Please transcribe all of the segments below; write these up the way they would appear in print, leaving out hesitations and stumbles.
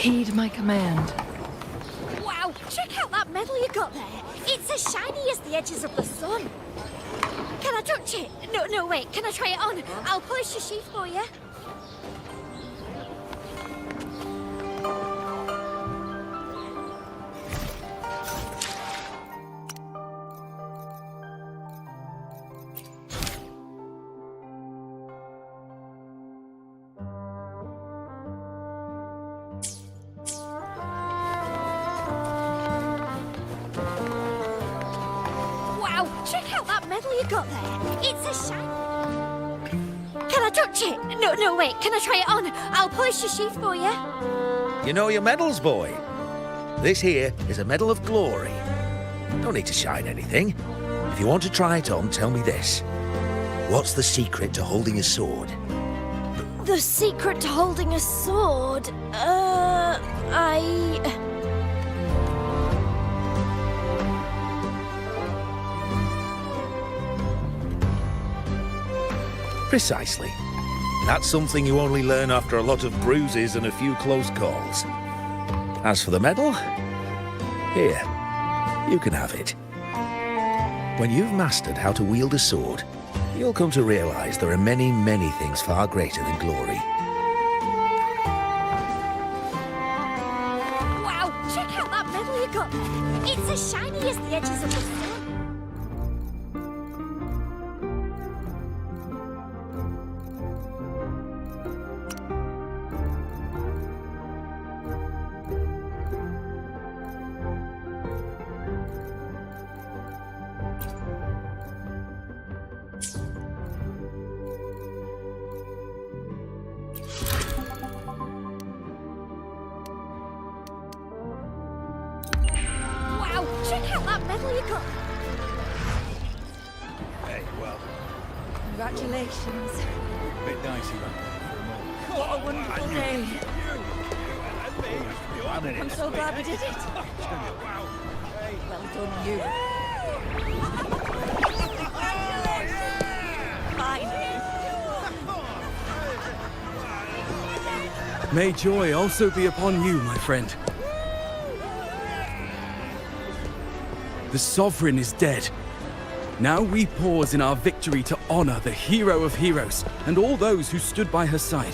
Heed my command. Wow, check out that medal you got there. It's as shiny as the edges of the sun. Can I touch it? No, wait. Can I try it on? I'll polish your sheath for you. Check out that medal you got there. It's a shiny... Can I touch it? No, wait. Can I try it on? I'll polish your sheath for you. You know your medals, boy. This here is a medal of glory. Don't need to shine anything. If you want to try it on, tell me this. What's the secret to holding a sword? The secret to holding a sword? Precisely. That's something you only learn after a lot of bruises and a few close calls. As for the medal, here, you can have it. When you've mastered how to wield a sword, you'll come to realize there are many, many things far greater than glory. Wow, check out that medal you got there. It's as shiny as the edges of the sun. Check out that medal you got. Hey, well, Congratulations. a bit dicey, right? What a wonderful day. I'm I'm so glad we did it. Well done, you. Finally. May joy also be upon you, my friend. The Sovereign is dead. Now we pause in our victory to honor the hero of heroes and all those who stood by her side.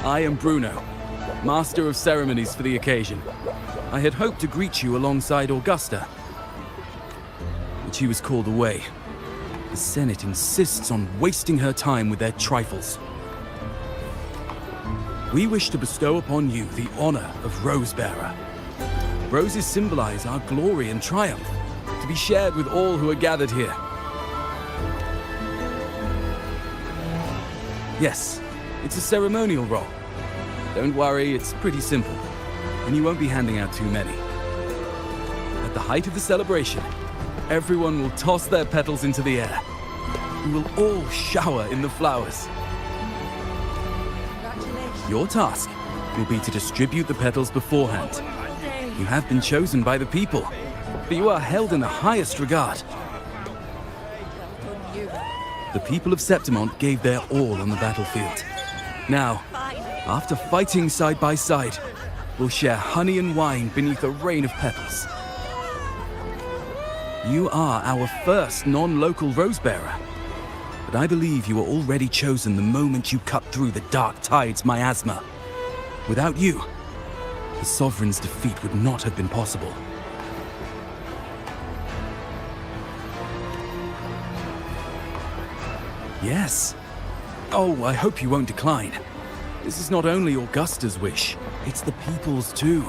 I am Bruno, Master of Ceremonies for the occasion. I had hoped to greet you alongside Augusta, but she was called away. The Senate insists on wasting her time with their trifles. We wish to bestow upon you the honor of Rose-Bearer. Roses symbolize our glory and triumph, to be shared with all who are gathered here. Yes, it's a ceremonial role. Don't worry, it's pretty simple, and you won't be handing out too many. At the height of the celebration, everyone will toss their petals into the air. We will all shower in the flowers. Your task will be to distribute the petals beforehand. You have been chosen by the people, but you are held in the highest regard. The people of Septimonat gave their all on the battlefield. Now, after fighting side by side, we'll share honey and wine beneath a rain of petals. You are our first non-local Rose-Bearer, but I believe you were already chosen the moment you cut through the dark tide's miasma. Without you, the Sovereign's defeat would not have been possible. Yes. Oh, I hope you won't decline. This is not only Augusta's wish, it's the people's too.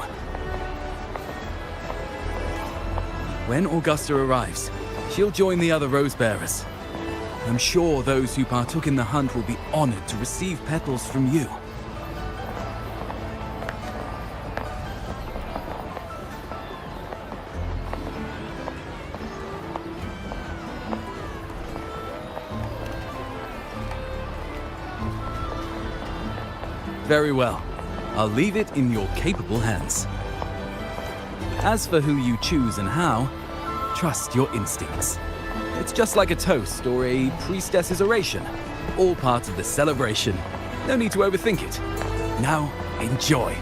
When Augusta arrives, she'll join the other Rose-Bearers. I'm sure those who partook in the hunt will be honored to receive petals from you. Very well. I'll leave it in your capable hands. As for who you choose and how, trust your instincts. It's just like a toast or a priestess's oration. All part of the celebration. No need to overthink it. Now, enjoy.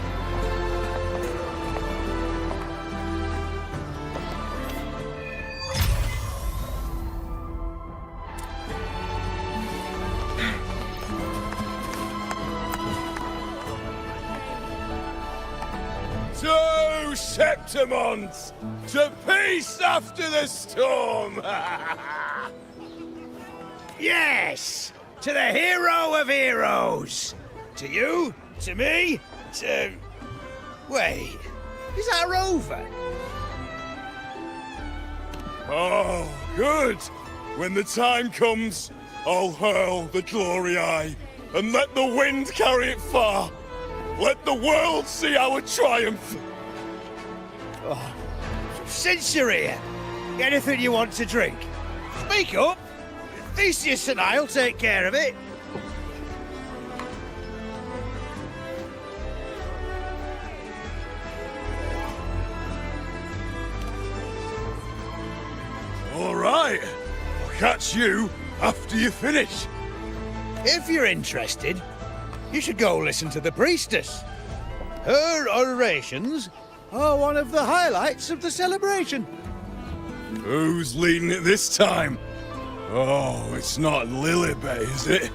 To Septimont! To peace after the storm! Yes! To the hero of heroes! To you, to me, to... Wait, is that Rover? Oh, good! When the time comes, I'll hurl the glory eye and let the wind carry it far. Let the world see our triumph! Since you're here, anything you want to drink? Speak up! Theseus and I'll take care of it. All right, I'll catch you after you finish. If you're interested, you should go listen to the priestess. Her orations are one of the highlights of the celebration. Who's leading it this time? Oh, it's not Lilibet, is it?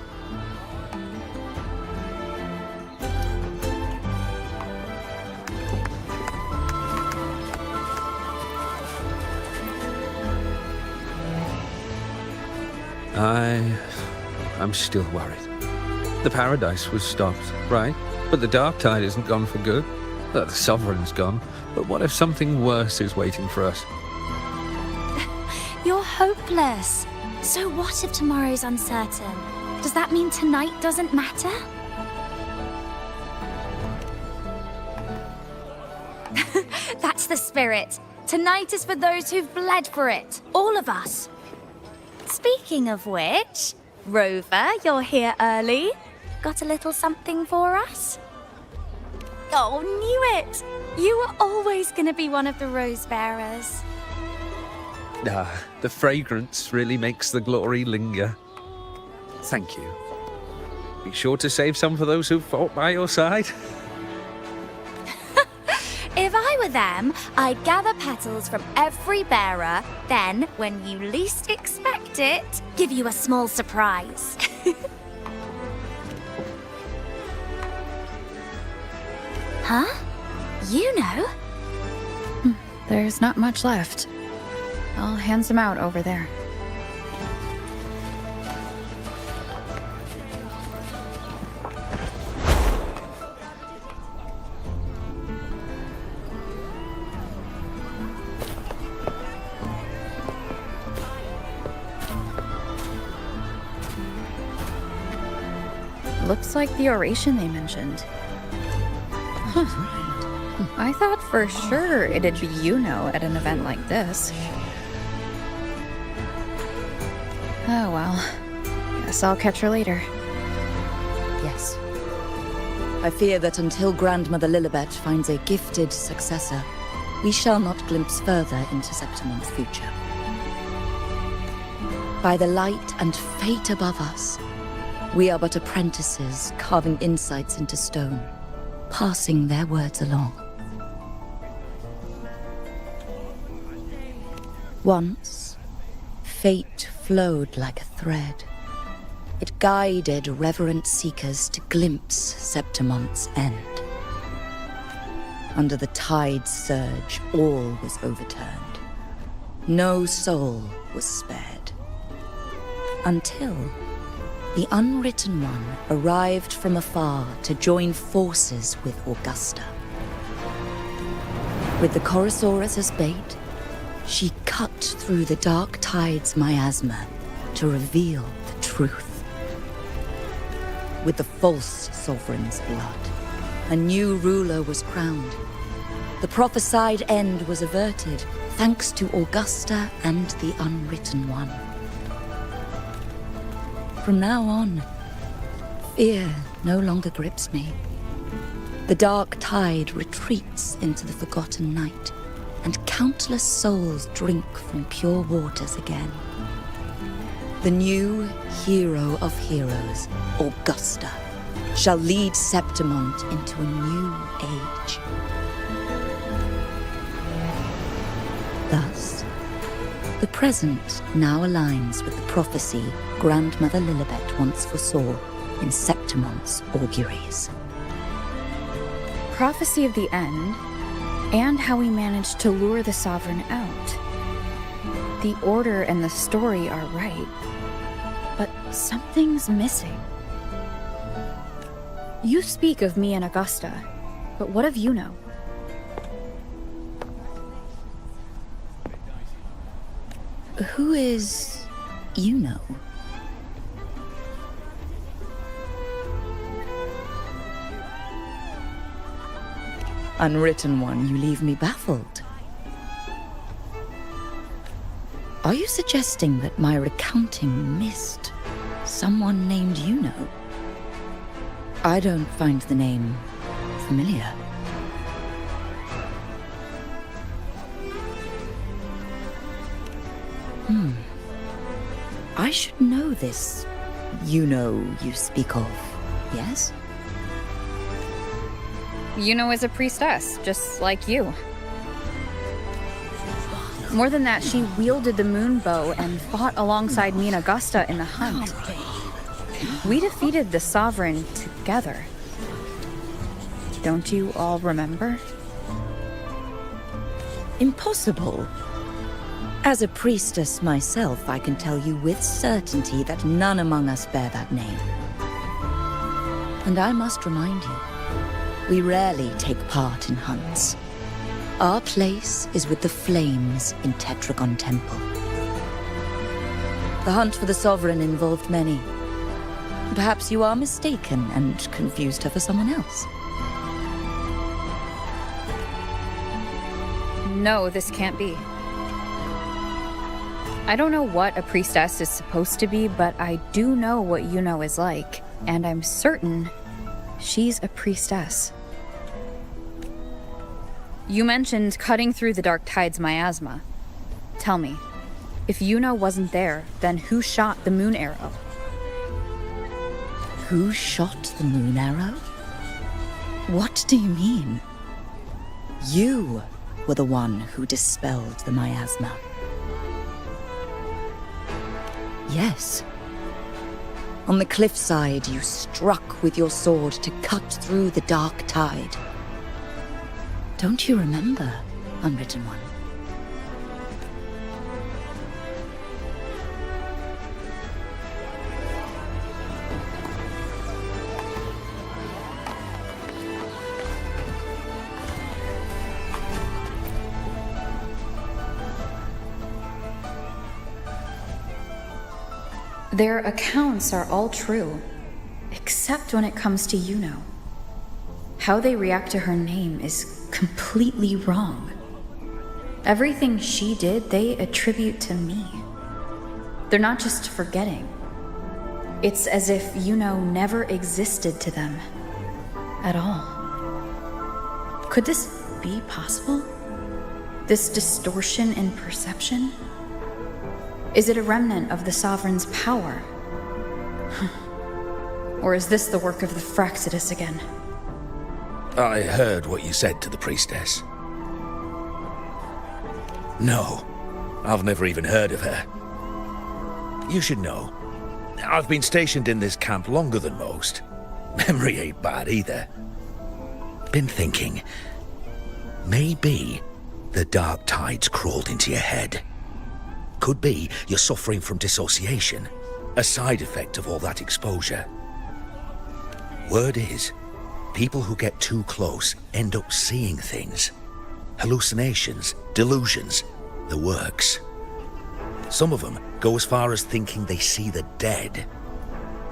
I'm still worried. The paradise was stopped, right? But the dark tide isn't gone for good. The sovereign's gone. But what if something worse is waiting for us? You're hopeless. So what if tomorrow's uncertain? Does that mean tonight doesn't matter? That's the spirit. Tonight is for those who've bled for it. All of us. Speaking of which, Rover, you're here early. Got a little something for us? Oh, knew it! You were always going to be one of the rose bearers. The fragrance really makes the glory linger. Thank you. Be sure to save some for those who fought by your side. If I were them, I'd gather petals from every bearer, then, when you least expect it, give you a small surprise. Huh? You know? There's not much left. I'll hand some out over there. Looks like the oration they mentioned. Huh. I thought for sure it'd be at an event like this. Oh well. Guess I'll catch her later. Yes. I fear that until Grandmother Lilibet finds a gifted successor, we shall not glimpse further into Septimont's future. By the light and fate above us, we are but apprentices carving insights into stone, passing their words along. Once, fate flowed like a thread. It guided reverent seekers to glimpse Septimont's end. Under the tide's surge, all was overturned. No soul was spared. Until the Unwritten One arrived from afar to join forces with Augusta. With the Chorosaurus as bait, she cut through the dark tide's miasma to reveal the truth. With the false sovereign's blood, a new ruler was crowned. The prophesied end was averted thanks to Augusta and the Unwritten One. From now on, fear no longer grips me. The dark tide retreats into the forgotten night, and countless souls drink from pure waters again. The new hero of heroes, Augusta, shall lead Septimont into a new age. Thus, the present now aligns with the prophecy Grandmother Lilibet once foresaw in Septimont's auguries. Prophecy of the end, and how we managed to lure the Sovereign out. The order and the story are right, but something's missing. You speak of me and Augusta, but what of Yuno? Who is Yuno? Unwritten one, you leave me baffled. Are you suggesting that my recounting missed someone named Yuno? I don't find the name familiar. I should know this Yuno you speak of, yes? Yuno is a priestess, just like you. More than that, she wielded the moon bow and fought alongside me and Augusta in the hunt. We defeated the Sovereign together. Don't you all remember? Impossible. As a priestess myself, I can tell you with certainty that none among us bear that name. And I must remind you, we rarely take part in hunts. Our place is with the flames in Tetragon Temple. The hunt for the Sovereign involved many. Perhaps you are mistaken and confused her for someone else. No, this can't be. I don't know what a priestess is supposed to be, but I do know what Yuno is like, and I'm certain she's a priestess. You mentioned cutting through the dark tide's miasma. Tell me, if Yuno wasn't there, then who shot the moon arrow? Who shot the moon arrow? What do you mean? You were the one who dispelled the miasma. Yes. On the cliffside, you struck with your sword to cut through the dark tide. Don't you remember, Unwritten One? Their accounts are all true, except when it comes to Yuno. How they react to her name is completely wrong. Everything she did, they attribute to me. They're not just forgetting. It's as if Yuno never existed to them at all. Could this be possible? This distortion in perception? Is it a remnant of the Sovereign's power? Or is this the work of the Fractsidus again? I heard what you said to the priestess. No, I've never even heard of her. You should know, I've been stationed in this camp longer than most. Memory ain't bad either. Been thinking, maybe the dark tides crawled into your head. Could be you're suffering from dissociation, a side effect of all that exposure. Word is, people who get too close end up seeing things. Hallucinations, delusions, the works. Some of them go as far as thinking they see the dead.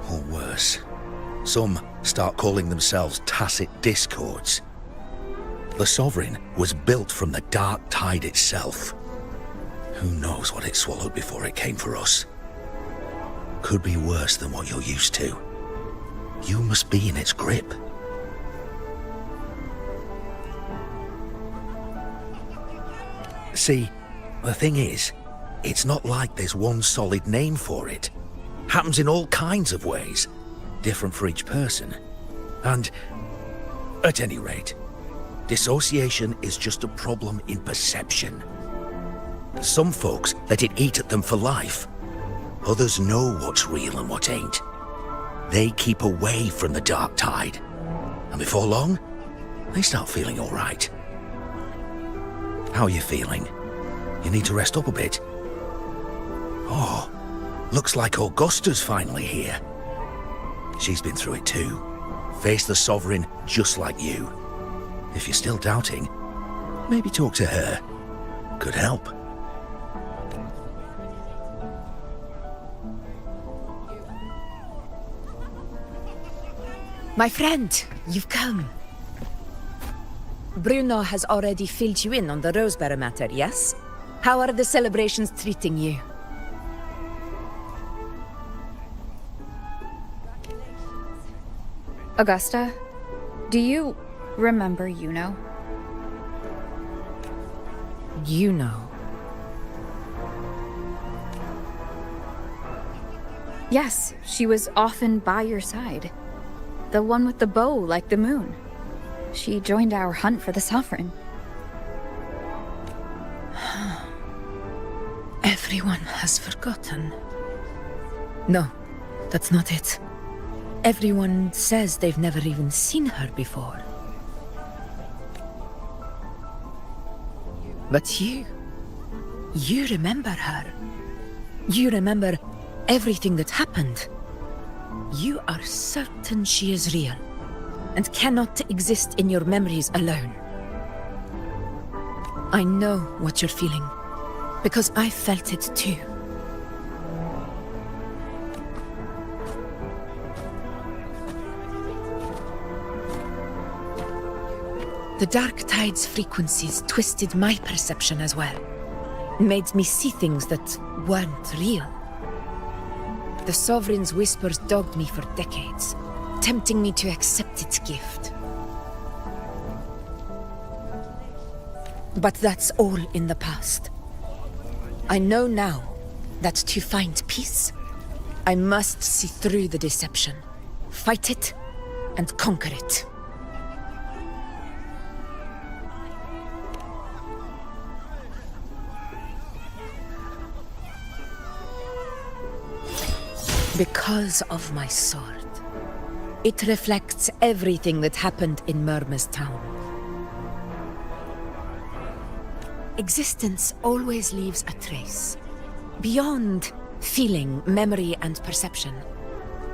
Or worse, some start calling themselves tacit discords. The Sovereign was built from the dark tide itself. Who knows what it swallowed before it came for us? Could be worse than what you're used to. You must be in its grip. See, the thing is, It's not like there's one solid name for it. Happens in all kinds of ways, different for each person. And, at any rate, dissociation is just a problem in perception. Some folks let it eat at them for life. Others know what's real and what ain't. They keep away from the dark tide. And before long, they start feeling all right. How are you feeling? You need to rest up a bit. Oh, looks like Augusta's finally here. She's been through it too. Faced the Sovereign just like you. If you're still doubting, maybe talk to her. Could help. My friend, you've come. Bruno has already filled you in on the Rosebearer matter, yes? How are the celebrations treating you? Augusta, do you remember Yuno? You know. Yes, she was often by your side. The one with the bow like the moon. She joined our hunt for the Sovereign. Everyone has forgotten. No, that's not it. Everyone says they've never even seen her before. But you remember her. You remember everything that happened. You are certain she is real, and cannot exist in your memories alone. I know what you're feeling, because I felt it too. The dark tide's frequencies twisted my perception as well. Made me see things that weren't real. The Sovereign's whispers dogged me for decades, tempting me to accept its gift. But that's all in the past. I know now that to find peace, I must see through the deception, fight it, and conquer it. Because of my sword. It reflects everything that happened in Murma's town. Existence always leaves a trace. Beyond feeling, memory, and perception.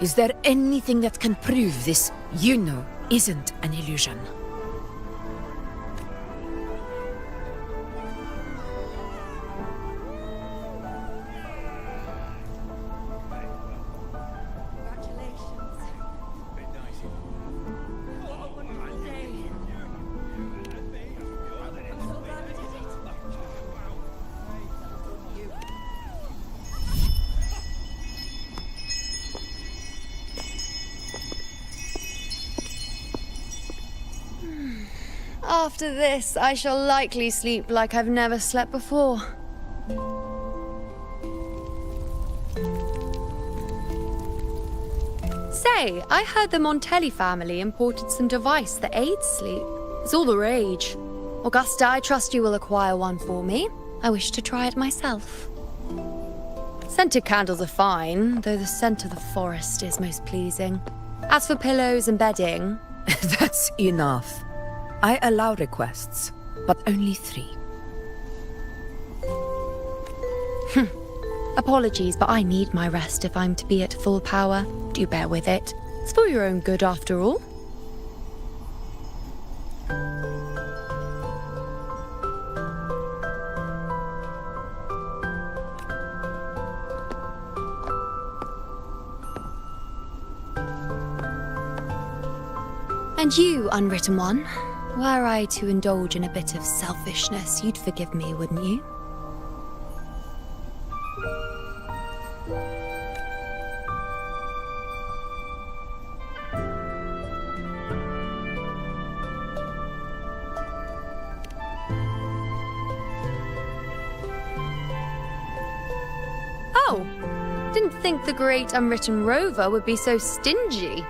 Is there anything that can prove this, you know, isn't an illusion? After this, I shall likely sleep like I've never slept before. Say, I heard the Montelli family imported some device that aids sleep. It's all the rage. Augusta, I trust you will acquire one for me. I wish to try it myself. Scented candles are fine, though the scent of the forest is most pleasing. As for pillows and bedding... That's enough. I allow requests, but only 3. Apologies, but I need my rest if I'm to be at full power. Do bear with it. It's for your own good, after all. And you, unwritten one, were I to indulge in a bit of selfishness, you'd forgive me, wouldn't you? Didn't think the great unwritten rover would be so stingy.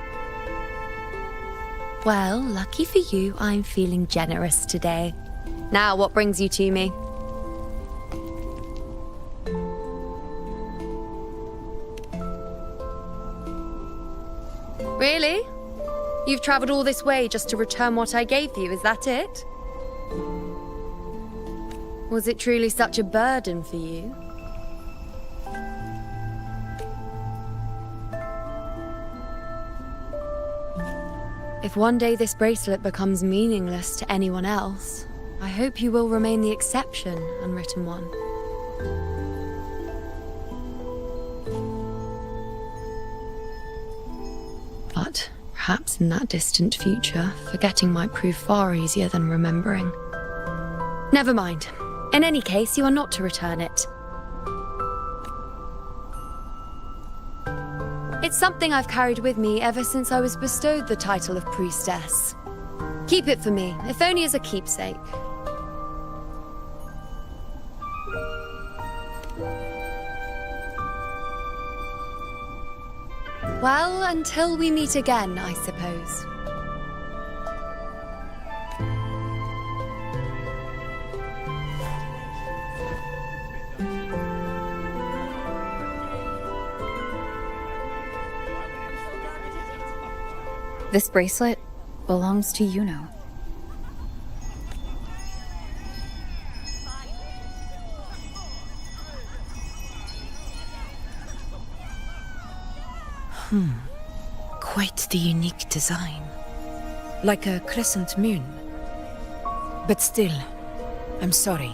Well, lucky for you, I'm feeling generous today. Now, what brings you to me? Really? You've traveled all this way just to return what I gave you, is that it? Was it truly such a burden for you? If one day this bracelet becomes meaningless to anyone else, I hope you will remain the exception, unwritten one. But perhaps in that distant future, forgetting might prove far easier than remembering. Never mind. In any case, you are not to return it. It's something I've carried with me ever since I was bestowed the title of priestess. Keep it for me, if only as a keepsake. Well, until we meet again, I suppose. This bracelet belongs to Yuno. Quite the unique design. Like a crescent moon. But still, I'm sorry.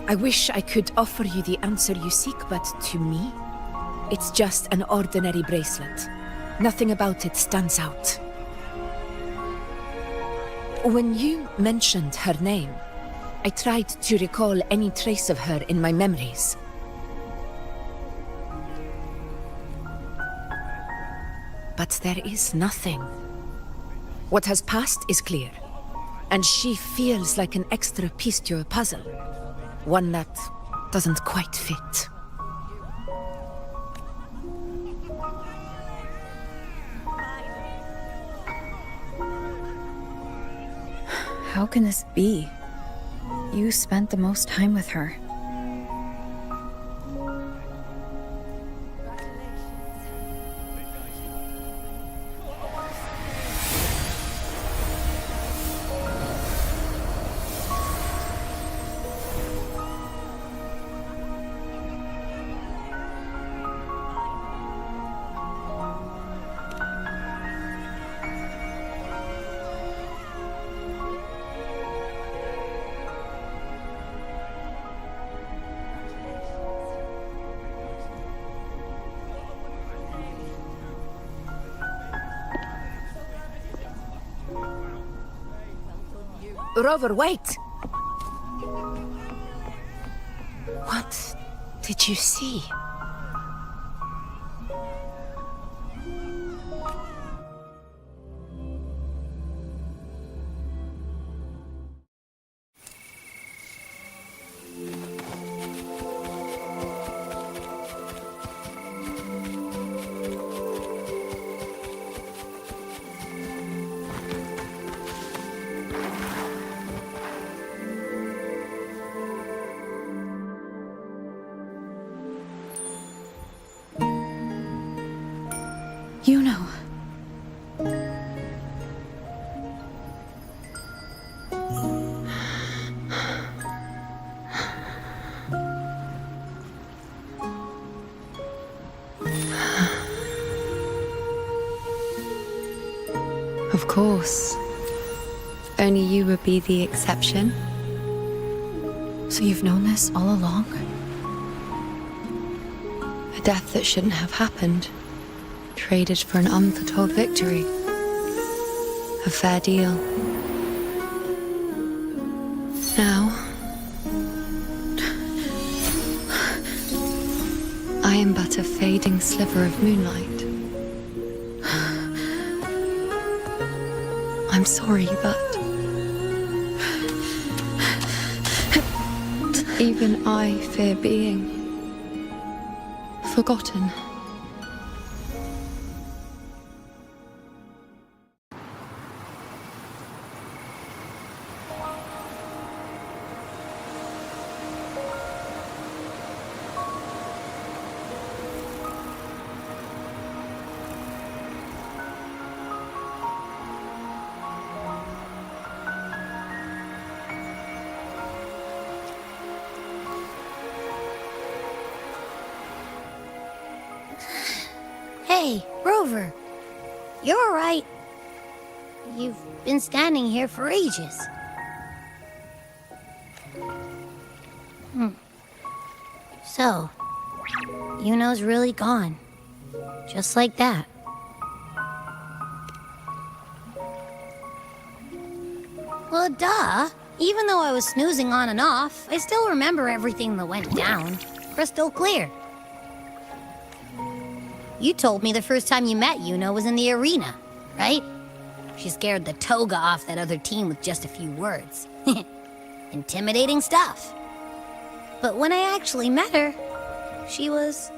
I wish I could offer you the answer you seek, but to me, it's just an ordinary bracelet. Nothing about it stands out. When you mentioned her name, I tried to recall any trace of her in my memories. But there is nothing. What has passed is clear, and she feels like an extra piece to a puzzle. One that doesn't quite fit. How can this be? You spent the most time with her. Rover, wait! What did you see? You know. Of course. Only you would be the exception. So you've known this all along? A death that shouldn't have happened. Traded for an unforetold victory. A fair deal. Now, I am but a fading sliver of moonlight. I'm sorry, but even I fear being forgotten. Hey, Rover. You're all right. You've been standing here for ages. So, Yuno's really gone. Just like that. Well, duh. Even though I was snoozing on and off, I still remember everything that went down. Crystal clear. You told me the first time you met Yuno was in the arena, right? She scared the toga off that other team with just a few words. Intimidating stuff. But when I actually met her, she was...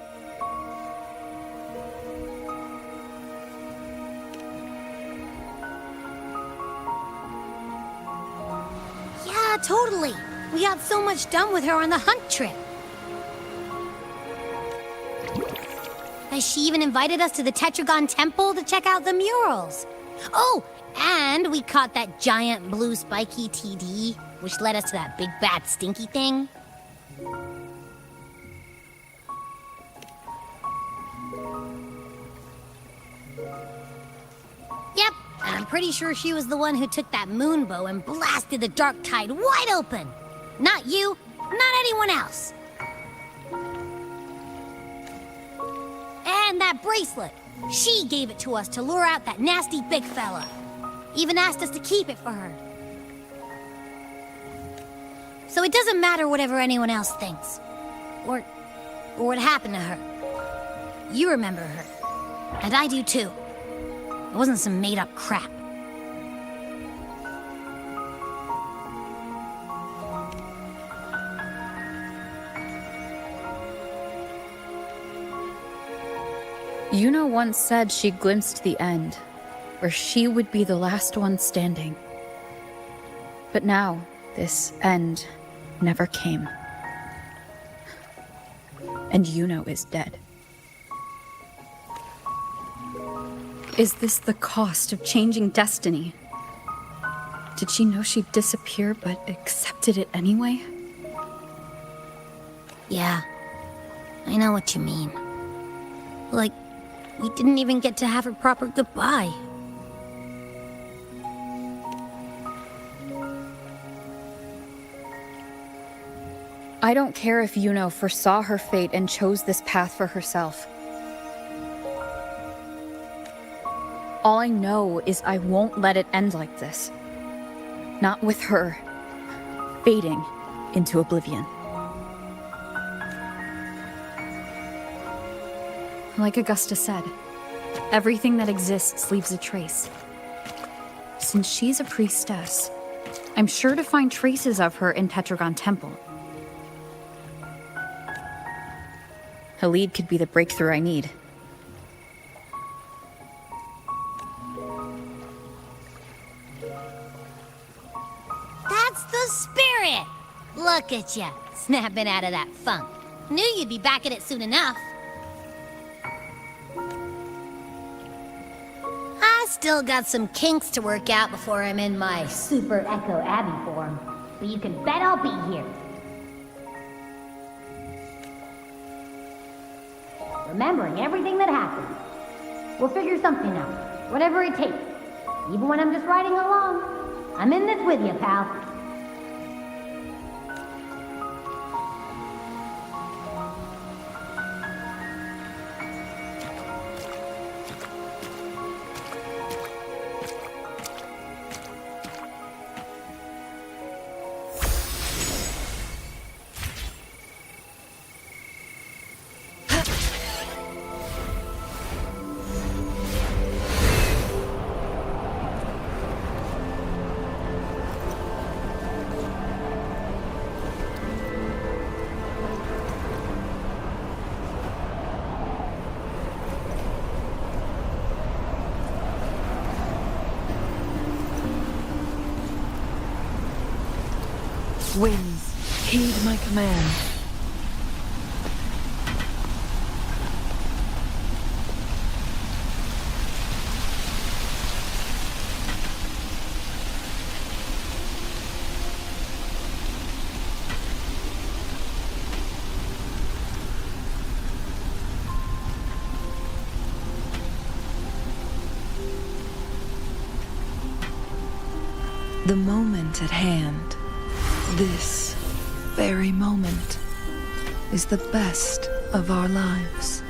Yeah, totally. We got so much done with her on the hunt trip. She even invited us to the Tetragon Temple to check out the murals. Oh, and we caught that giant blue spiky TD, which led us to that big bad stinky thing. Yep, and I'm pretty sure she was the one who took that moon bow and blasted the dark tide wide open. Not you, not anyone else. And that bracelet. She gave it to us to lure out that nasty big fella. Even asked us to keep it for her. So it doesn't matter whatever anyone else thinks. Or what happened to her. You remember her. And I do too. It wasn't some made-up crap. Yuno once said she glimpsed the end, where she would be the last one standing. But now, this end never came. And Yuno is dead. Is this the cost of changing destiny? Did she know she'd disappear, but accepted it anyway? Yeah, I know what you mean. Like, we didn't even get to have a proper goodbye. I don't care if Yuno foresaw her fate and chose this path for herself. All I know is I won't let it end like this. Not with her fading into oblivion. Like Augusta said, everything that exists leaves a trace. Since she's a priestess, I'm sure to find traces of her in Tetragon Temple. Halid could be the breakthrough I need. That's the spirit! Look at ya, snapping out of that funk. Knew you'd be back at it soon enough. Still got some kinks to work out before I'm in my Super Echo Abbey form, but you can bet I'll be here. Remembering everything that happened. We'll figure something out, whatever it takes. Even when I'm just riding along. I'm in this with you, pal. Winds, heed my command. The moment at hand, this very moment, is the best of our lives.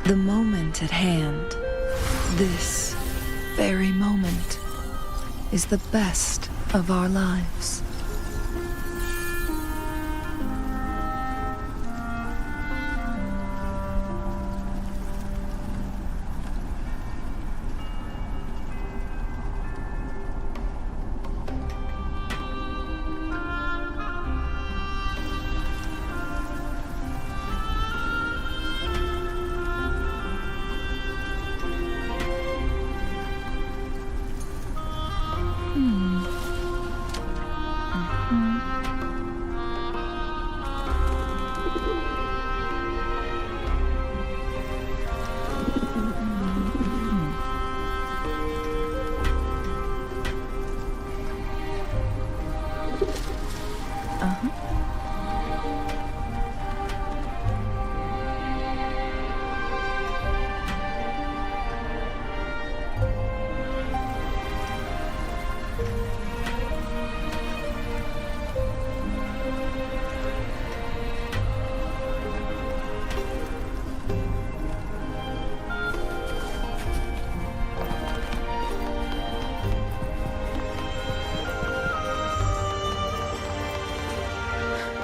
The moment at hand, this very moment, is the best of our lives.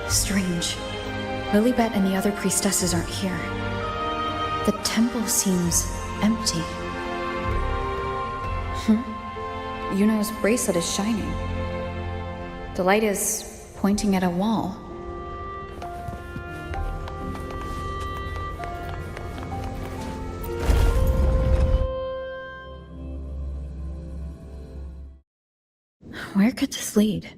Strange. Lilibet and the other priestesses aren't here. The temple seems empty. Yuno's bracelet is shining. The light is pointing at a wall. Where could this lead?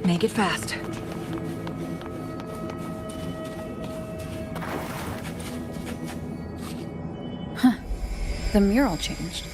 Make it fast. The mural changed.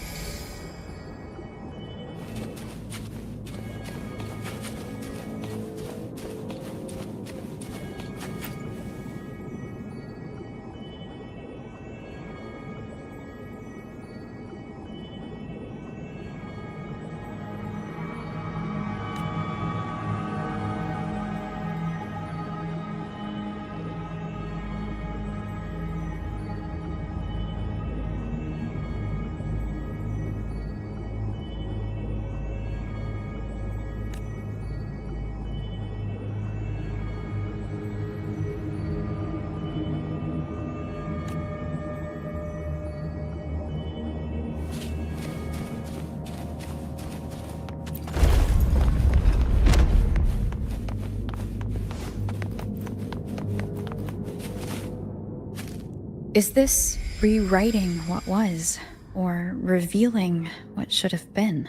Is this rewriting what was, or revealing what should have been?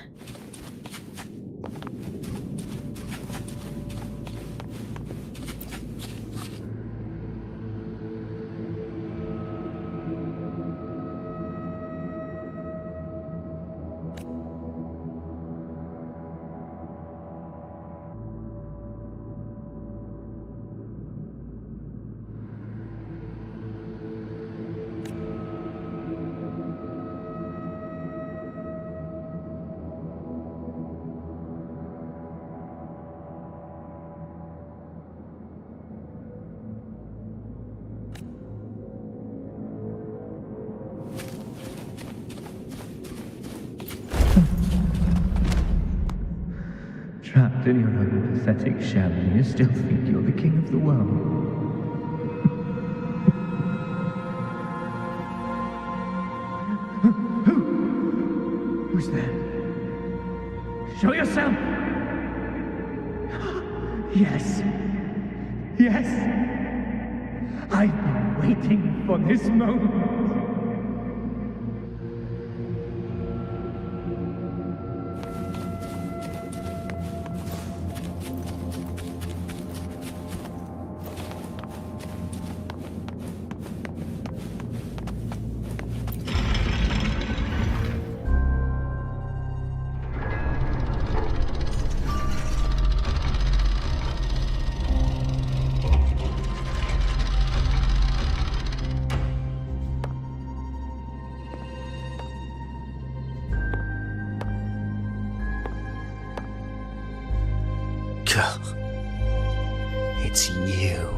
Trapped in your own pathetic shell, and you still think you're the king of the world. Who's there? Show yourself! Yes. Yes! I've been waiting for this moment. It's you.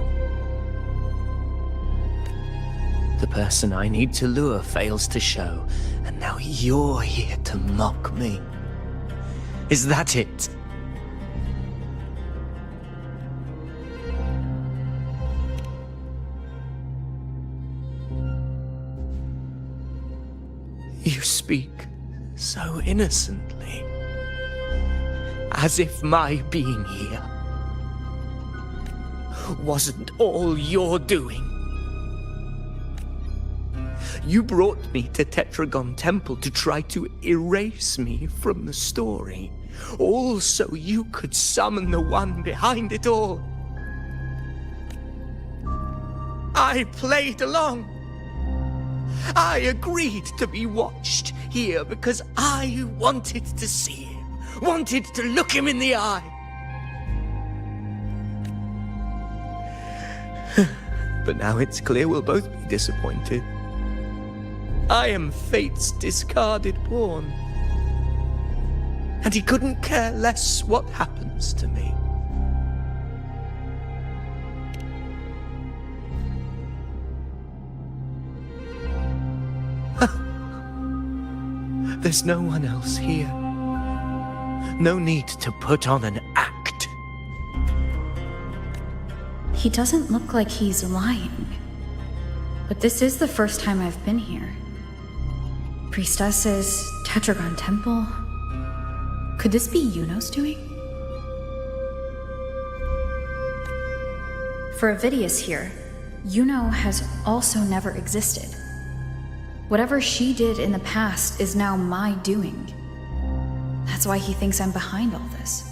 The person I need to lure fails to show, and now you're here to mock me. Is that it? You speak so innocently, as if my being here wasn't all you're doing. You brought me to Tetragon Temple to try to erase me from the story, all so you could summon the one behind it all. I played along. I agreed to be watched here because I wanted to see him, wanted to look him in the eye. But now it's clear we'll both be disappointed. I am fate's discarded pawn, and he couldn't care less what happens to me. There's no one else here. No need to put on an act. He doesn't look like he's lying. But this is the first time I've been here. Priestesses, Tetragon Temple. Could this be Yuno's doing? For Avidius here, Yuno has also never existed. Whatever she did in the past is now my doing. That's why he thinks I'm behind all this.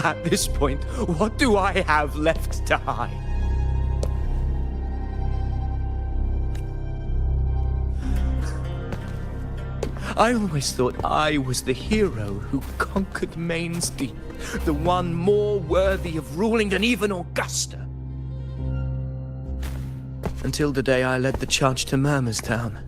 At this point, what do I have left to hide? I always thought I was the hero who conquered Main's Deep, the one more worthy of ruling than even Augusta. Until the day I led the charge to Murmurstown.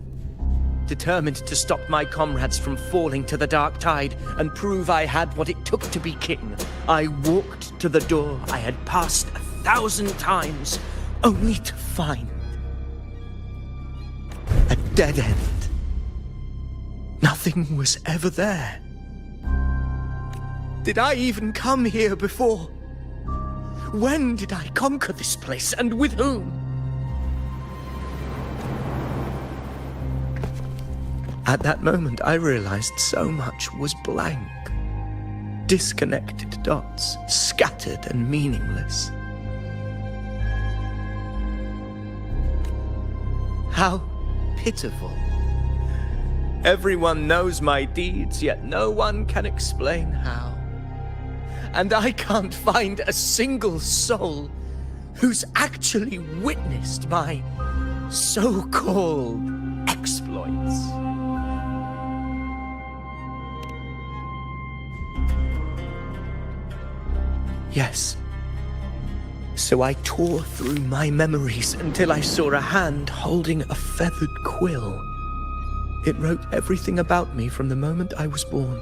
Determined to stop my comrades from falling to the dark tide and prove I had what it took to be king, I walked to the door I had passed 1,000 times, only to find a dead end. Nothing was ever there. Did I even come here before? When did I conquer this place, and with whom? At that moment, I realized so much was blank. Disconnected dots, scattered and meaningless. How pitiful. Everyone knows my deeds, yet no one can explain how. And I can't find a single soul who's actually witnessed my so-called exploits. Yes. So I tore through my memories until I saw a hand holding a feathered quill. It wrote everything about me from the moment I was born.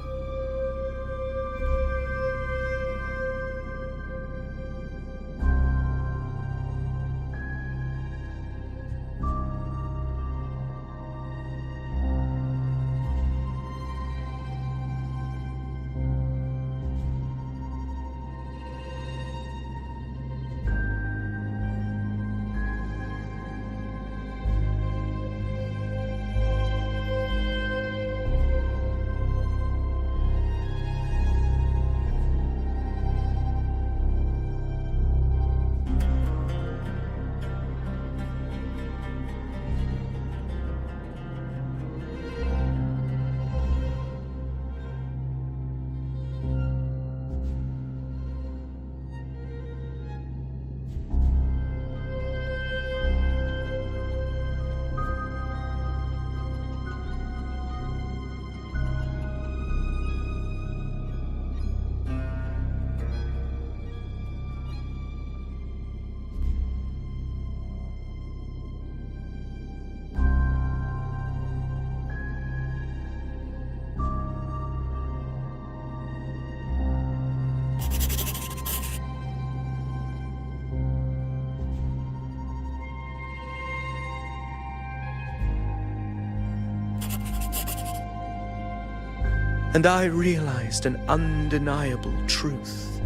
And I realized an undeniable truth.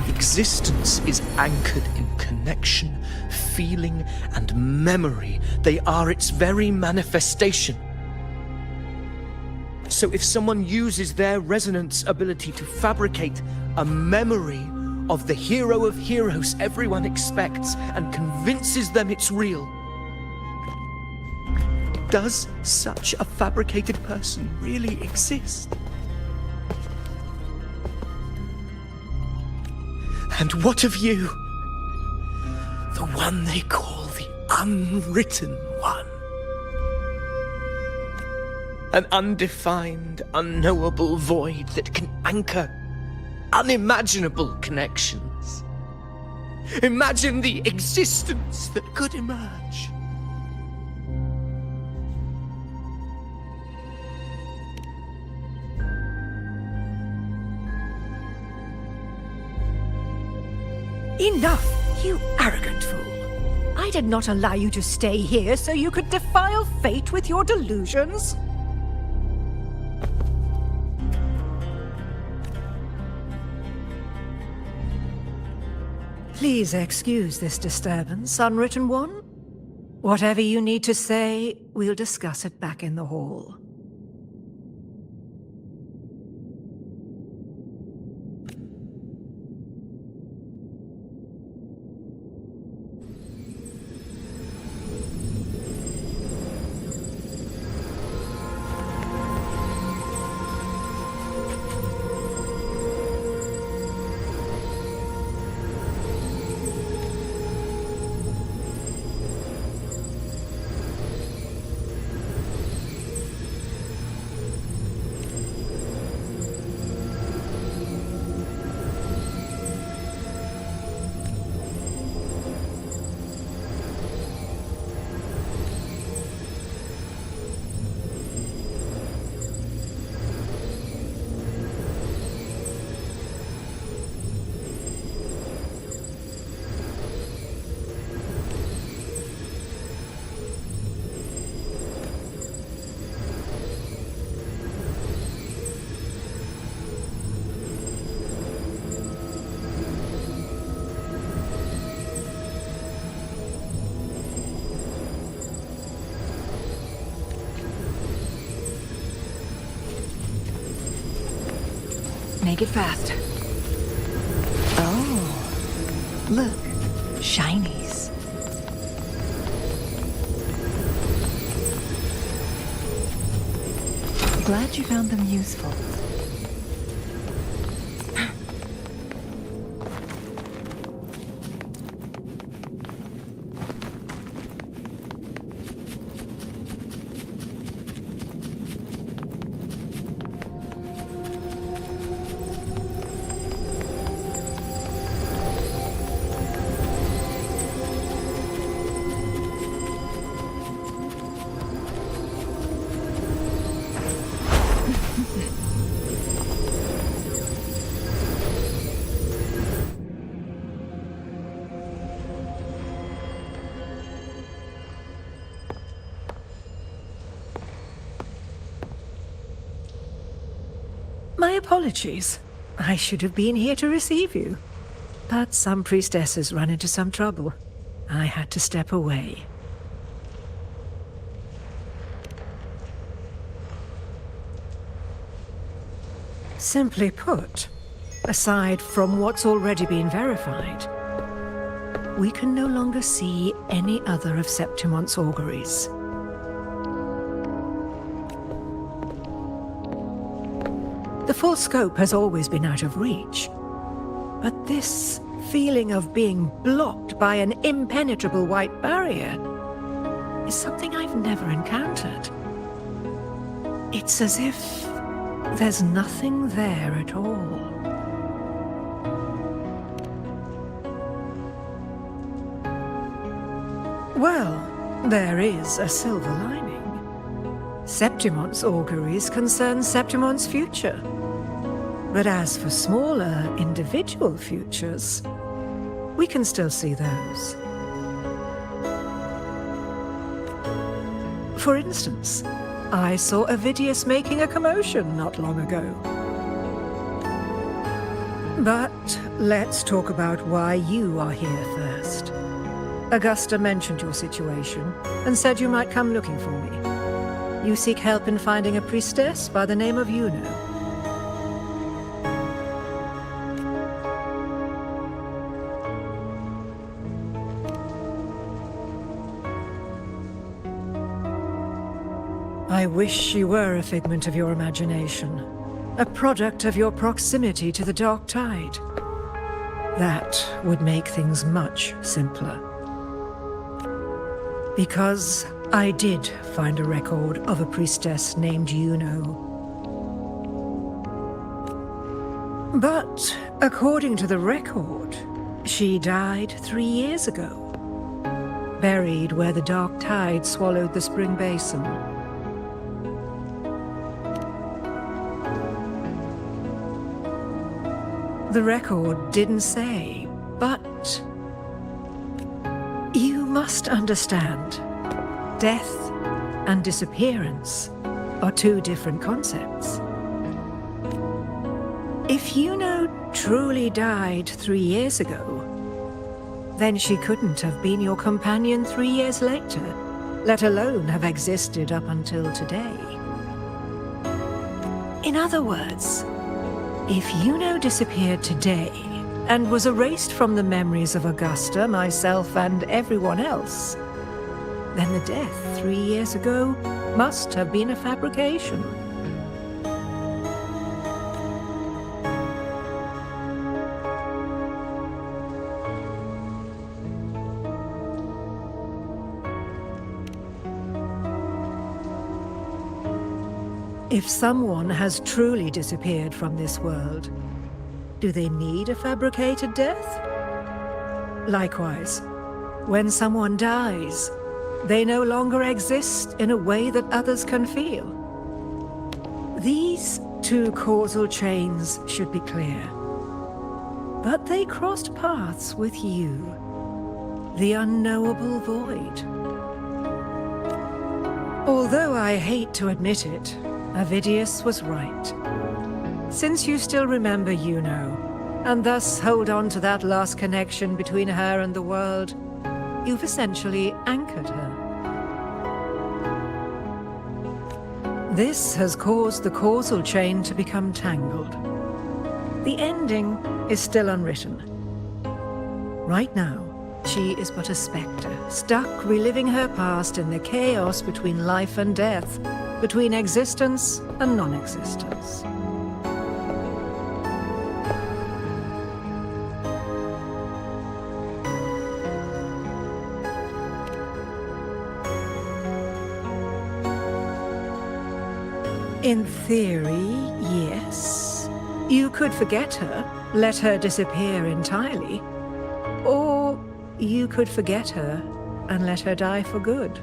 Existence is anchored in connection, feeling, and memory. They are its very manifestation. So if someone uses their resonance ability to fabricate a memory of the hero of heroes everyone expects and convinces them it's real, does such a fabricated person really exist? And what of you? The one they call the unwritten one. An undefined, unknowable void that can anchor unimaginable connections. Imagine the existence that could emerge. Enough, you arrogant fool. I did not allow you to stay here so you could defile fate with your delusions. Please excuse this disturbance, Unwritten One. Whatever you need to say, we'll discuss it back in the hall. Make it fast. Oh, look, shinies. Glad you found them useful. My apologies. I should have been here to receive you. But some priestesses ran into some trouble. I had to step away. Simply put, aside from what's already been verified, we can no longer see any other of Septimonat's auguries. The full scope has always been out of reach, but this feeling of being blocked by an impenetrable white barrier is something I've never encountered. It's as if there's nothing there at all. Well, there is a silver lining. Septimonat's auguries concern Septimonat's future. But as for smaller, individual futures, we can still see those. For instance, I saw Ovidius making a commotion not long ago. But let's talk about why you are here first. Augusta mentioned your situation and said you might come looking for me. You seek help in finding a priestess by the name of Yuno. I wish she were a figment of your imagination, a product of your proximity to the dark tide. That would make things much simpler. Because I did find a record of a priestess named Yuno. But according to the record, she died 3 years ago, buried where the dark tide swallowed the spring basin. The record didn't say, but you must understand, death and disappearance are two different concepts. If Yuno truly died 3 years ago, then she couldn't have been your companion 3 years later, let alone have existed up until today. In other words, if Yuno disappeared today and was erased from the memories of Augusta, myself, and everyone else, then the death 3 years ago must have been a fabrication. If someone has truly disappeared from this world, do they need a fabricated death? Likewise, when someone dies, they no longer exist in a way that others can feel. These two causal chains should be clear. But they crossed paths with you, the unknowable void. Although I hate to admit it, Ovidius was right. Since you still remember Yuno, and thus hold on to that last connection between her and the world, you've essentially anchored her. This has caused the causal chain to become tangled. the ending is still unwritten. Right now, she is but a spectre, stuck reliving her past in the chaos between life and death, between existence and non-existence. In theory, yes. You could forget her, let her disappear entirely. Or you could forget her and let her die for good.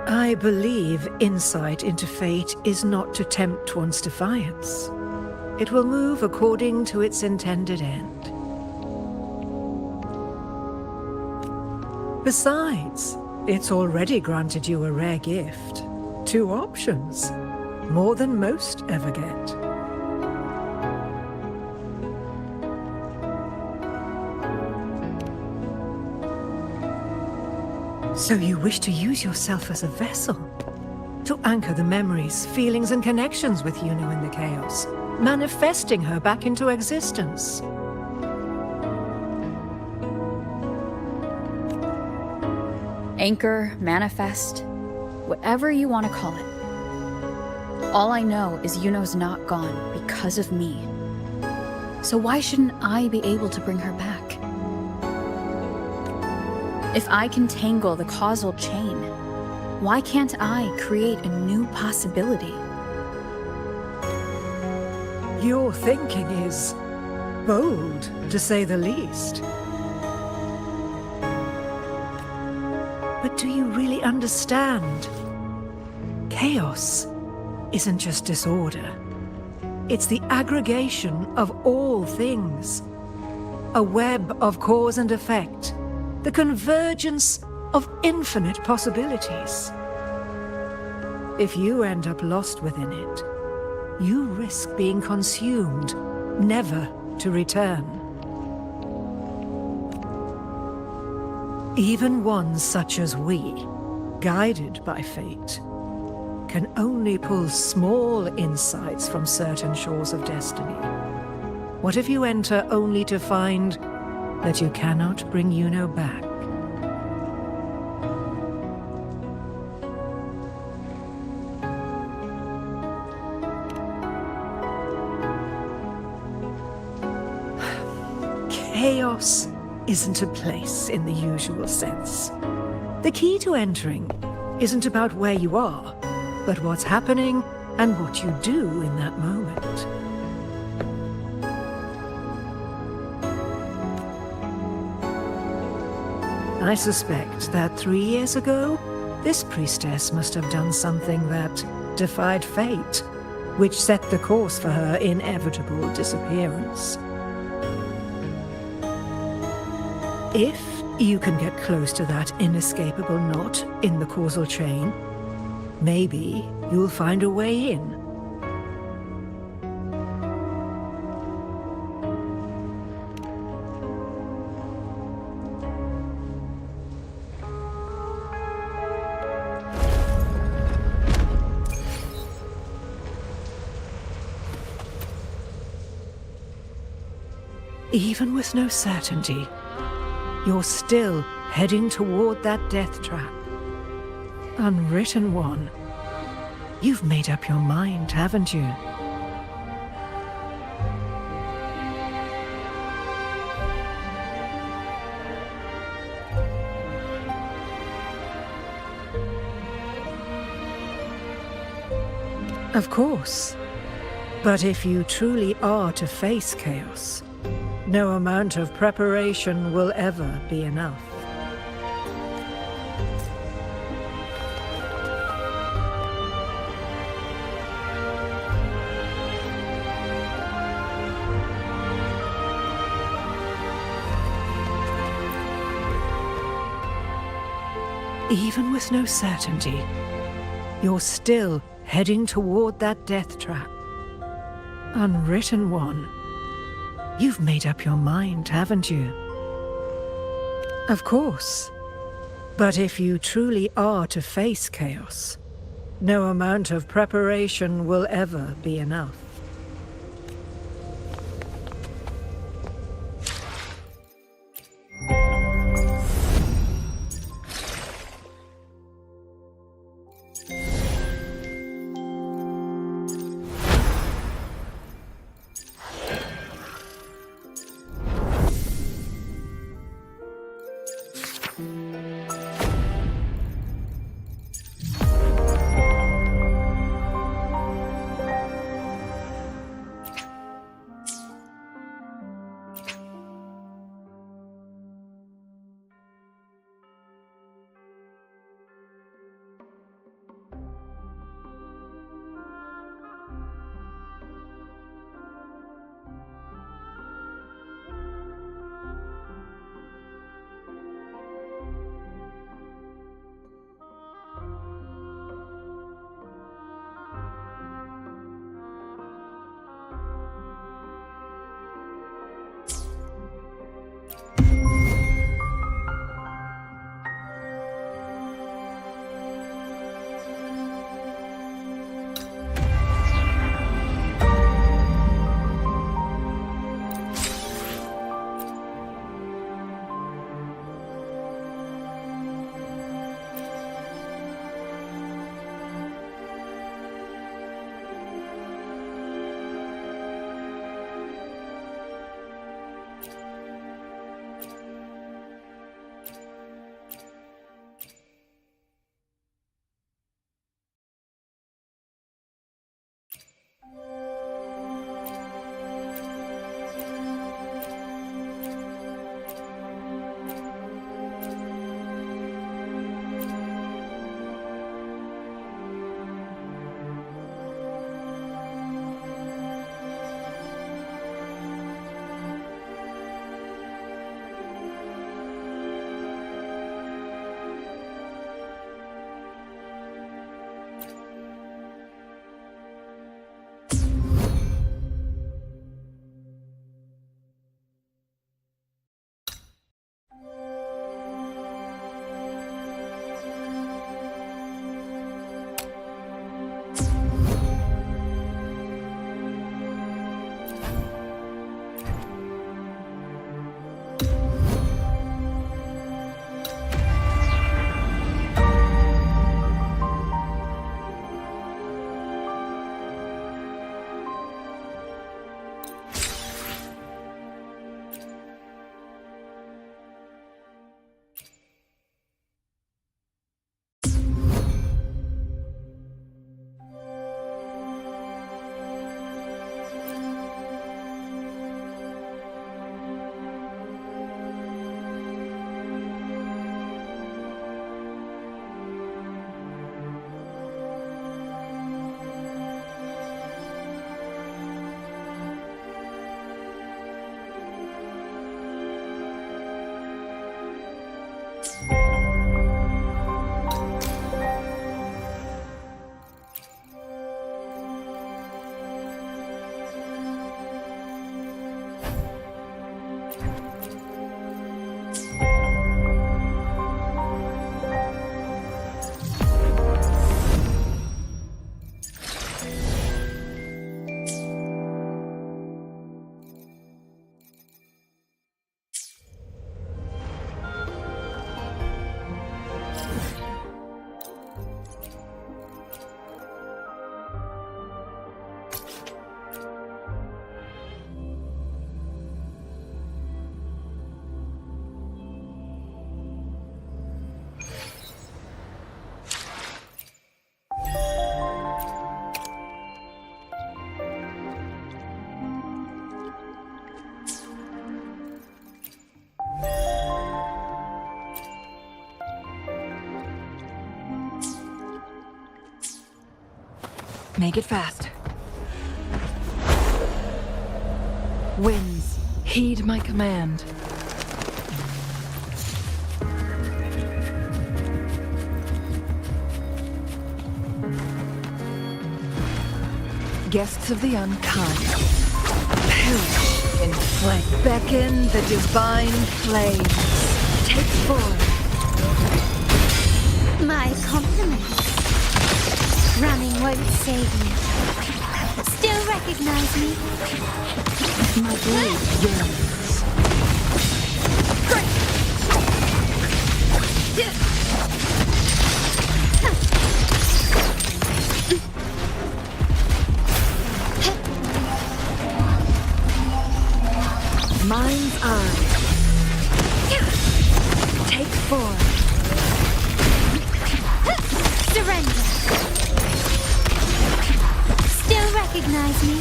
I believe insight into fate is not to tempt one's defiance. It will move according to its intended end. Besides, it's already granted you a rare gift. 2 options. More than most ever get. So you wish to use yourself as a vessel? To anchor the memories, feelings, and connections with Yuno in the chaos, manifesting her back into existence. Anchor, manifest, whatever you want to call it. All I know is Yuno's not gone because of me. So why shouldn't I be able to bring her back? If I can tangle the causal chain, why can't I create a new possibility? Your thinking is bold, to say the least. But do you really understand? Chaos isn't just disorder. It's the aggregation of all things. A web of cause and effect. The convergence of infinite possibilities. If you end up lost within it, you risk being consumed, never to return. Even ones such as we, guided by fate, can only pull small insights from certain shores of destiny. What if you enter only to find that you cannot bring Yuno back? Chaos isn't a place in the usual sense. The key to entering isn't about where you are, but what's happening and what you do in that moment. I suspect that 3 years ago, this priestess must have done something that defied fate, which set the course for her inevitable disappearance. If you can get close to that inescapable knot in the causal chain, maybe you'll find a way in. Even with no certainty, you're still heading toward that death trap. Unwritten one. You've made up your mind, haven't you? Of course. But if you truly are to face chaos, no amount of preparation will ever be enough. Even with no certainty, you're still heading toward that death trap. Unwritten one. You've made up your mind, haven't you? Of course. But if you truly are to face chaos, no amount of preparation will ever be enough. Make it fast. Winds, heed my command. Guests of the unkind, perish in flame. Beckon the divine flames. Take 4. My compliments. Running won't save you. Still recognize me? My blade yearns. Mind's eye. Take 4. Surrender. Still recognize me?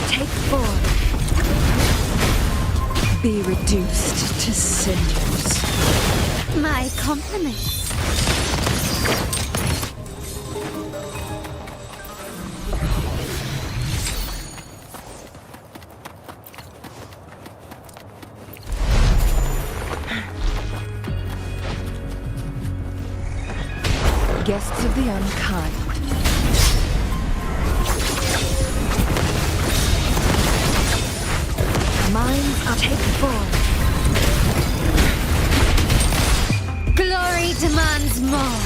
Take 4. Be reduced to cinders. My compliments. Guests of the unkind. Minds up. Take 4. Glory demands more.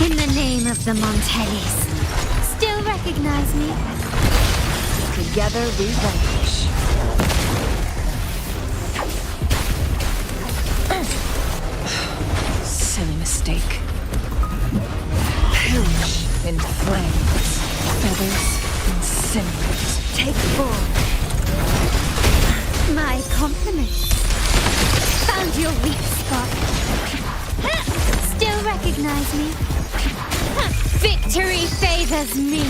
In the name of the Montellis, still recognize me? Together we vanquish. Silly mistake. Perish in flames, feathers incinerate. Take 4. My compliments. Found your weak spot. Still recognize me? Victory favors me.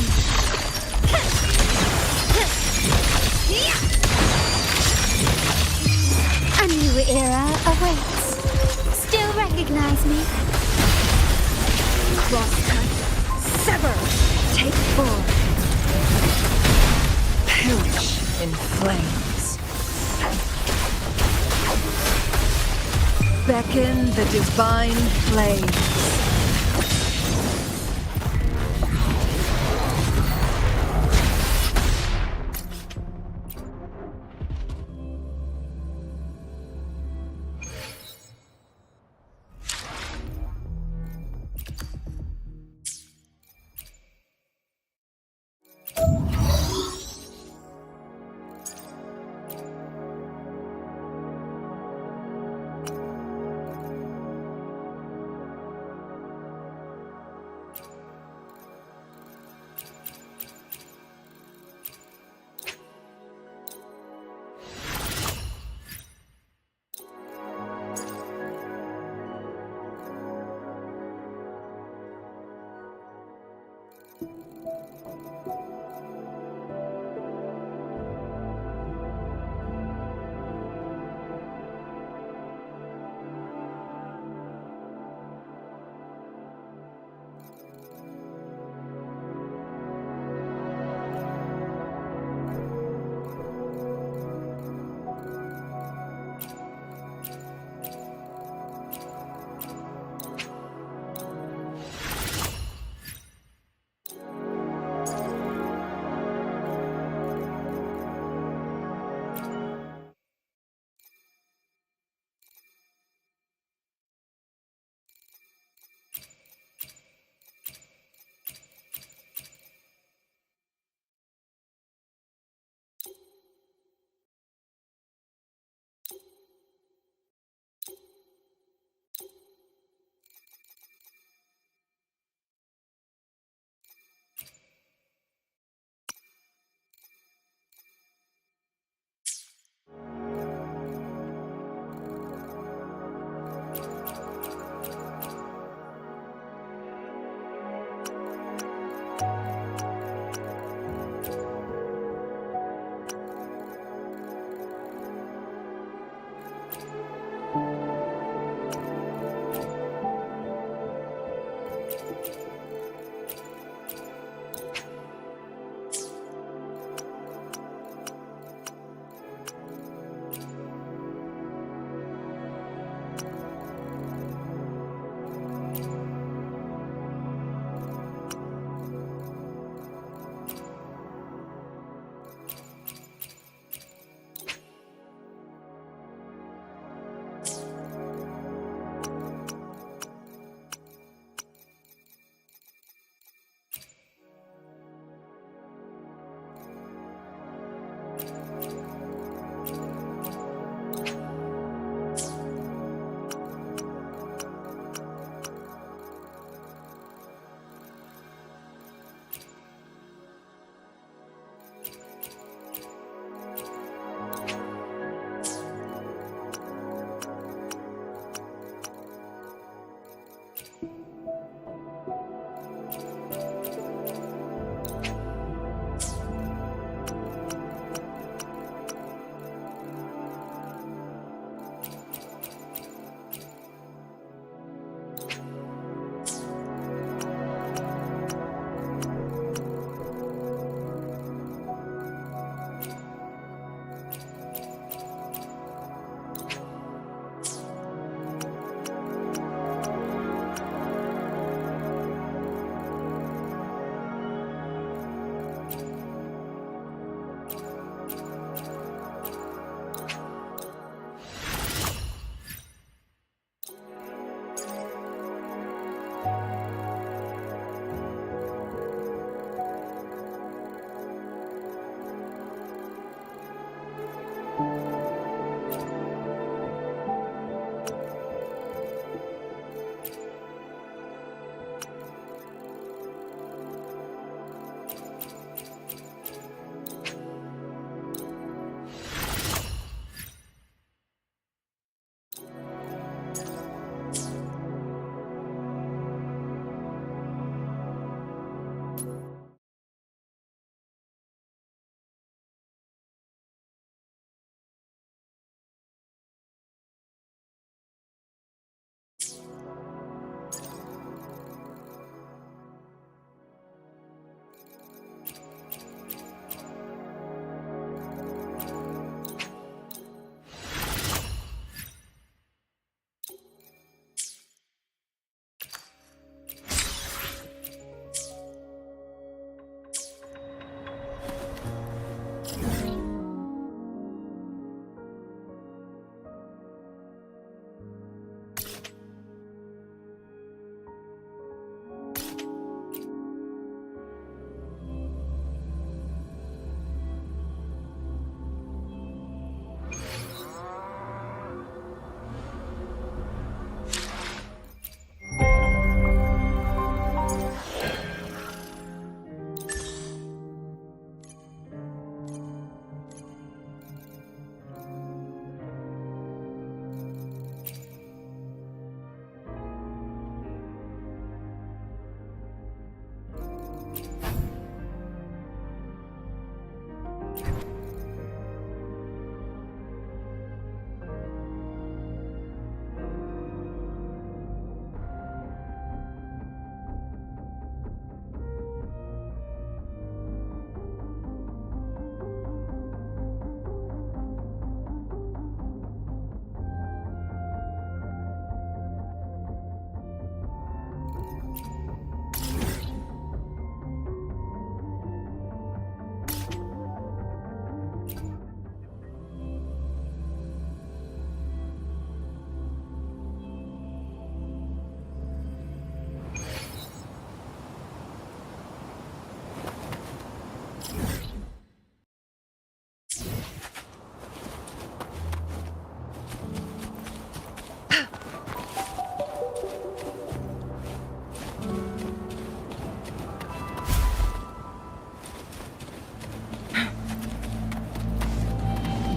A new era awaits. Still recognize me? Crosscut. Sever. Take 4. Perish in flames. Beckon the divine flames.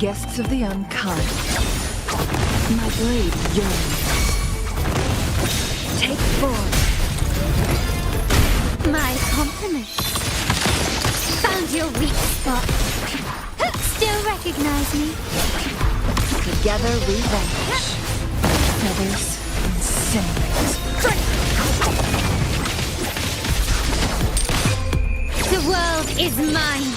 Guests of the unkind. My blade yearns. Take form. My compliments. Found your weak spot. Still recognize me? Together we vanish. Feathers incinerate. The world is mine.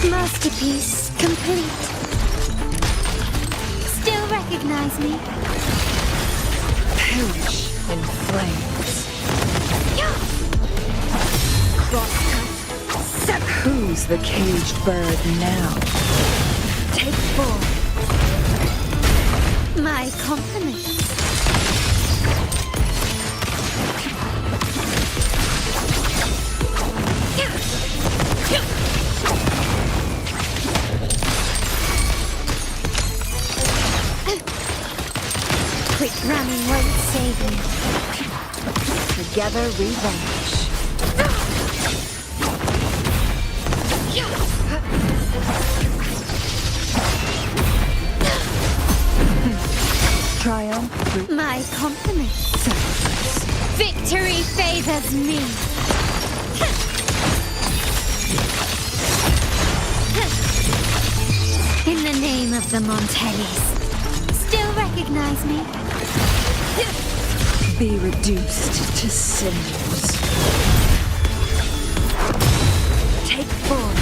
Masterpiece complete. Still recognize me? Perish in flames. Crosscut. Who's the caged bird now? Take form. My compliments. Quick running won't save me. Together we vanish. Triumph. My compliments. Victory favors me. In the name of the Montellis, still recognize me? Be reduced to cinders. Take form.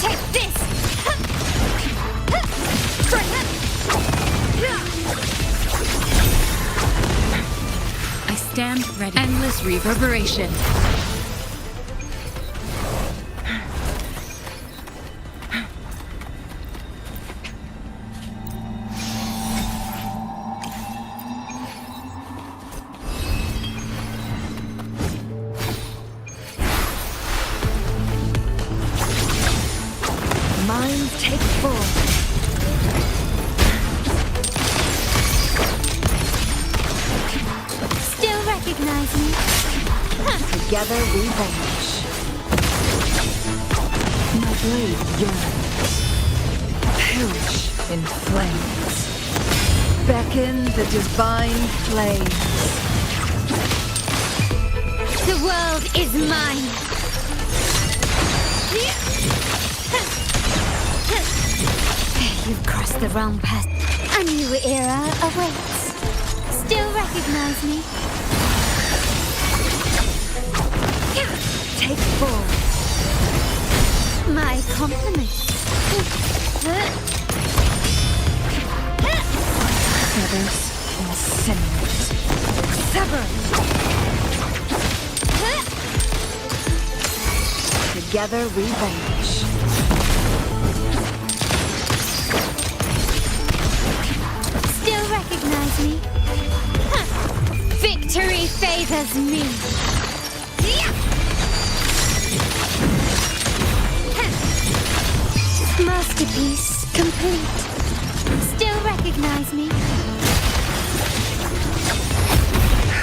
Take this! I stand ready. Endless reverberation. Mind take form. Still recognize me? Together we vanish. My blade yearns. Perish in flames. Beckon the divine flames. The world is mine. You've crossed the wrong path. A new era awaits. Still recognize me? Take form. My compliments. Feathers incinerate. Sever. Together we vanish. Still recognize me? Victory favors me. Masterpiece complete. Still recognize me?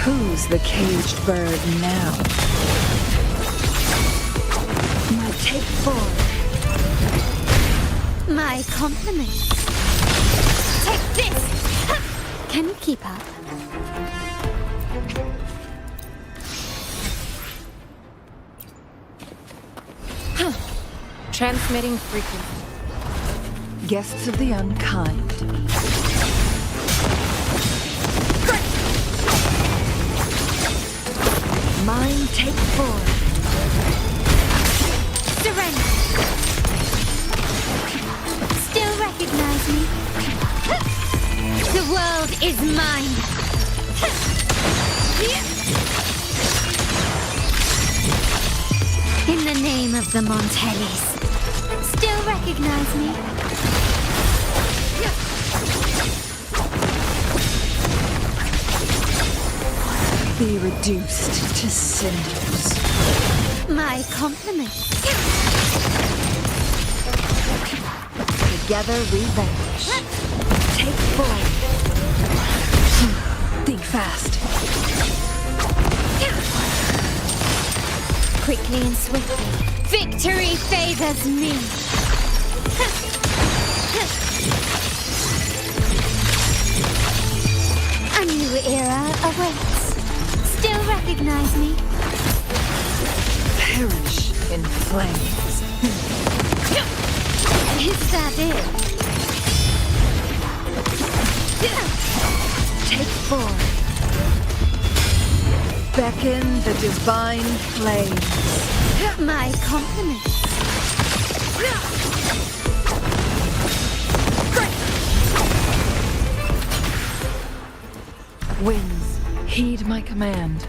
Who's the caged bird now? My take form. My compliments. Take this! Can you keep up? Transmitting frequency. Guests of the unkind. Mind take form. Surrender. Still recognize me? The world is mine. In the name of the Montellis, still recognize me? Be reduced to cinders. My compliments. Together we vanish. Take form. Think fast. silently and swiftly. Victory favors me. A new era awaits. Still recognize me? Perish in flames. Is that it? Take form. Beckon the divine flames. My compliments. Winds, heed my command.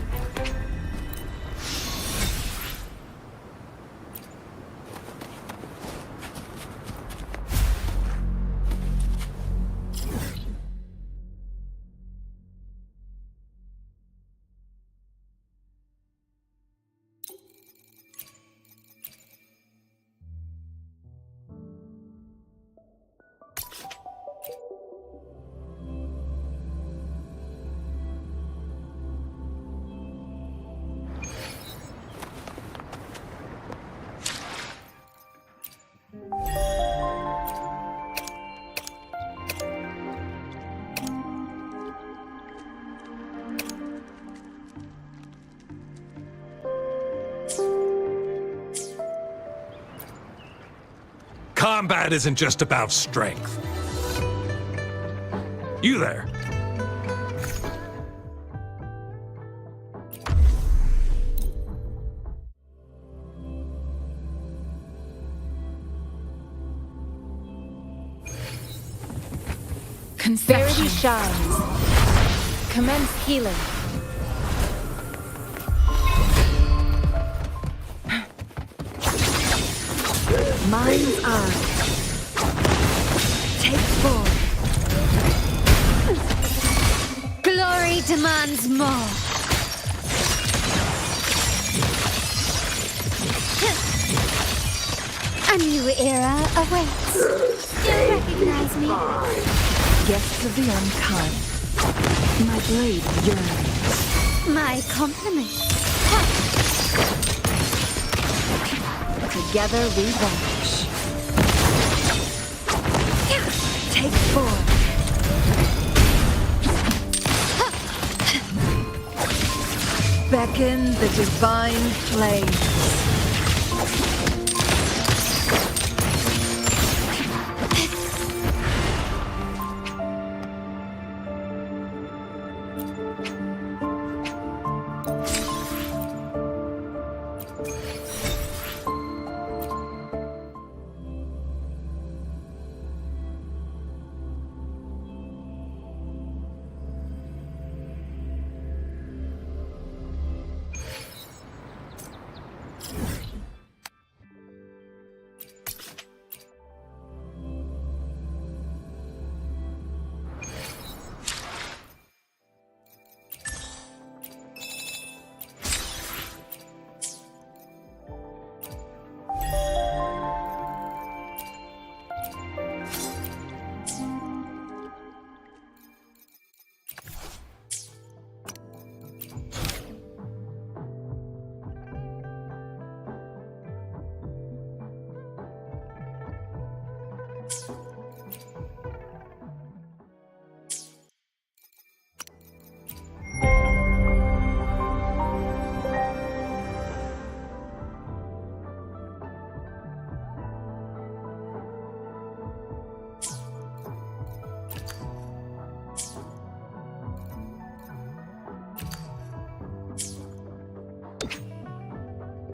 Combat isn't just about strength. You there? Conception. shines. Commence healing. Mind's eye. Take form. Glory demands more. A new era awaits. Still recognize me? Guests of the unkind. My blade yearns. My compliments. Together we vanish. Take form. Beckon the divine flames.